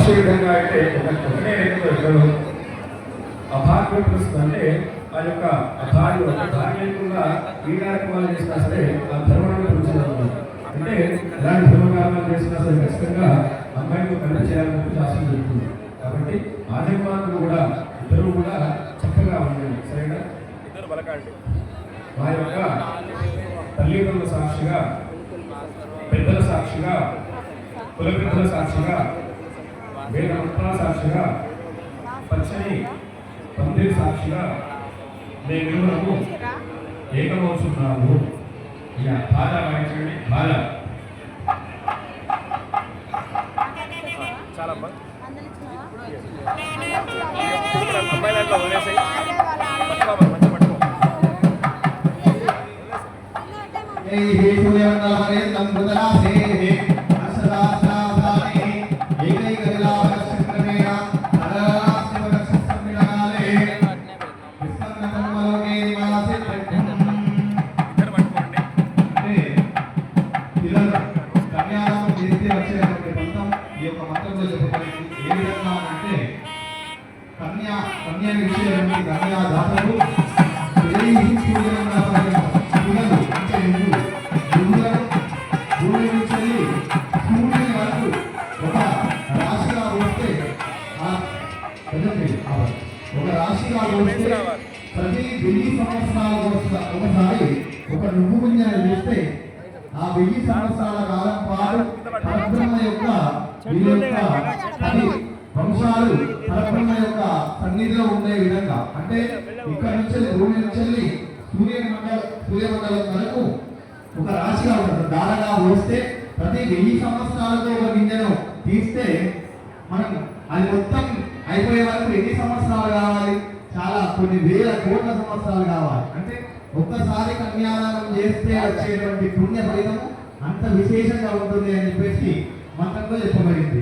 సమస్య విధంగా అయితే ఒకటే రేఖలో అభాగ్యం అంటే ఆ యొక్క భార్య లేకుండా ఈ కార్యక్రమాలు చేసినా సరే ఆ ధర్మాన్ని పురుషులు అంటే ఎలాంటి ధర్మకార్యాలు చేసినా సరే ఖచ్చితంగా అమ్మాయితో కలిపి చేయాలని చెప్పి శాస్త్రం జరుగుతుంది. కాబట్టి ఆదిమానులు కూడా ఇద్దరు కూడా చక్కగా ఉండండి. సరేనా? ఇద్దరు బలకాండి. మా యొక్క తల్లిదండ్రుల సాక్షిగా, పెద్దల సాక్షిగా, కుల పెద్దల సాక్షిగా, వేద మంత్రాల సాక్షిగా, పచ్చని పందిరి సాక్షిగా మేము ఏకమవుతున్నాము. ఇక బాధ వాయించండి. బాధ చాలా అమ్మాయి దాంట్లో వదిలేసాయి. ఒక రాశిగా వస్తే ప్రతి 1000 సంవత్సరాలు ఒకసారి ఒక నువ్వు పుణ్యాన్ని చేస్తే ఆ 1000 సంవత్సరాల కాలం పాటు పరబ్రహ్మ యొక్క వంశాలు పరబ్రహ్మ యొక్క సన్నిధిలో ఉండే విధంగా, అంటే ఇక్కడ నుంచి భూమి నుంచి సూర్యమండలం వరకు ఒక రాశిగా ఉంటుంది. దారగా వస్తే ప్రతి 1000 సంవత్సరాలతో ఒక గింజను తీస్తే మనం అది మొత్తం అయిపోయే వరకు ఎన్ని సంవత్సరాలు కావాలి? చాలా కొన్ని వేల కోట్ల సంవత్సరాలు కావాలి. అంటే ఒక్కసారి కన్యాదానం చేస్తే వచ్చేటువంటి పుణ్య ఫలితము అంత విశేషంగా ఉంటుంది అని చెప్పేసి మంత్రంలో చెప్పబడింది.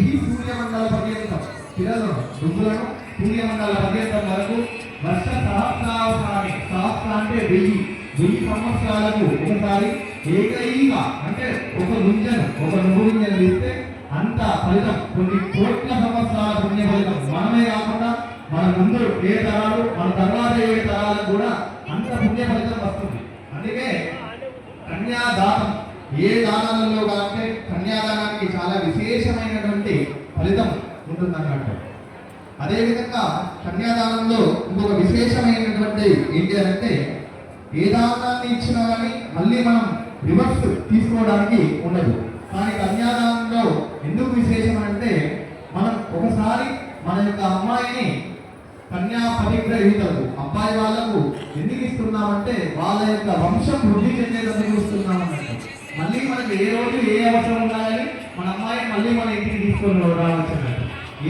ఈ సూర్యమండల పర్యంతం పిల్లలను దుమ్ములను సూర్యమండల పర్యంతం వరకు వర్ష సహస్రావసరాన్ని, సహస్ర అంటే 1000 సంవత్సరాలకు ఒకసారి ఏకైక అంటే ఒక గుంజను, ఒక నువ్వు గింజను తీస్తే అంత ఫలితం కొన్ని కోట్ల సంవత్సరాల పుణ్య ఫలితం. మనమే కాకుండా మన ముందు ఏ తరాలు, మన తర్వాత ఏ తరాలకు కూడా అంత పుణ్య ఫలితం వస్తుంది. అందుకే కన్యాదానం ఏ దానాలలో కంటే కన్యాదానానికి చాలా విశేషమైనటువంటి ఫలితం ఉంటుందన్నట్టు. అదేవిధంగా కన్యాదానంలో ఇంకొక విశేషమైనటువంటి ఏంటి అంటే, ఏ దానాన్ని ఇచ్చినా కానీ మళ్ళీ మనం రివర్స్ తీసుకోవడానికి ఉండదు. కానీ కన్యాదానంలో ఎందుకు విశేషం అంటే, మనం ఒకసారి మన యొక్క అమ్మాయిని కన్యా పరిగ్రహీతలు అబ్బాయి వాళ్ళకు ఎందుకు ఇస్తున్నామంటే వాళ్ళ యొక్క వంశం వృద్ధి చెందేందుకు ఇస్తున్నామన్నట్టు. మళ్ళీ మనకి ఏ రోజు ఏ అవసరం ఉండాలని మన అమ్మాయిని మళ్ళీ మన ఇంటికి తీసుకొని రావచ్చు.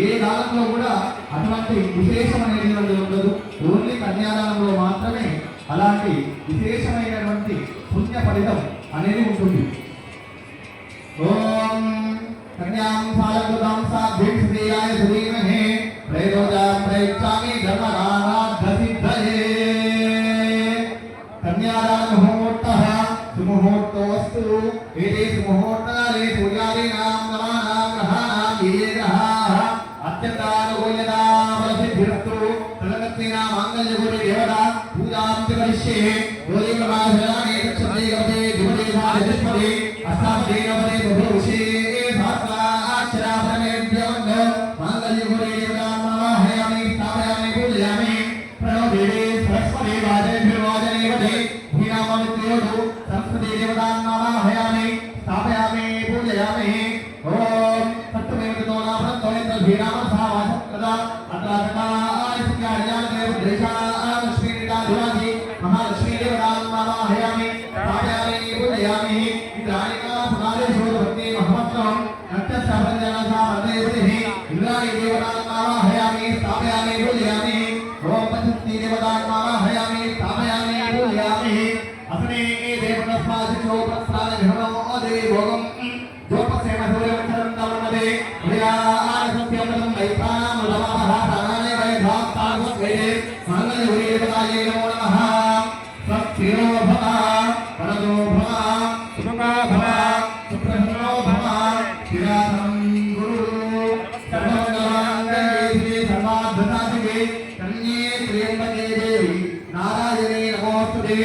ఏ దానంలో కూడా అటువంటి విశేషమైన ఉండదు. ఓన్లీ కన్యాదానంలో మాత్రమే అలాంటి విశేషమైనటువంటి పుణ్య ఫలితం అనేది ఉంటుంది. ఓం కన్యాం ఫాలకృతాం సాధ్యం శ్రేయాయ ధీమహి ప్రేరోజాం ప్రేక్షామి ధర్మరారాధసిద్ధయే. కన్యాదాన ముహూర్తః సుముహూర్తోస్తు. ఏతే సుముహూర్తాలే సూర్యాదీనాం నవానాం గ్రహాణాం యేరః అత్యంతానుకూల్యతా ప్రసిద్ధిరస్తు. తదనత్వేన మాంగళ్యగురి దేవతా పూజాం కరిష్యే. గోరీ ప్రమాధరాణి దక్షిణే గవతే దివదే సాధిష్పదే అష్టాదే గవతే బభూషే సహస్రాక్షరా పరమేభ్యో మాంగళ్యగురి దేవతాం నమామయామి స్థాపయామి పూజయామి. ప్రణో దేవే సరస్వతి వాజనేభ్యో వాజనేవతే భూయామమిత్యోడు సంస్కృతి దేవతాం నమామయామి స్థాపయామి పూజయామి. ఓం తత్వమేవతో నామతో ఇంద్రధీనామ సహవాసకదా అత్రాతకాయ సుఖ్యార్యానే ఉద్దేశాన శ్రీనిదాధివాది మహాలక్ష్మీ దేవతాం నమామయామి స్థాపయామి పూజయామి. ఇంద్రాణికా పునాదేశో భక్తి మహమత్వం నక్షత్రభంజన సామదేవతి ఇంద్రాణి దేవతాం నమామయామి స్థాపయామి పూజయామి. ఓం పశుపతి దేవతాం నమామయామి స్థాపయామి పూజయామి. అసనే దేవతస్మాదిశో ప్రస్థాన విహరణో దేవి భోగం దోపసేన సూర్యవక్షరం తమనదే ఉదయాన సత్యమృతం వైపానాం నమః ప్రాణానే వైభాక్తాస్వైదే మంగళగురి దేవతాయే నమో నమః. సత్యో భవ వరదో భవ సుఖా భవ సుప్రసన్నో భవ చిరానం గురు త్ర్యంబకే దేవి నారాయణే నమోస్తుతే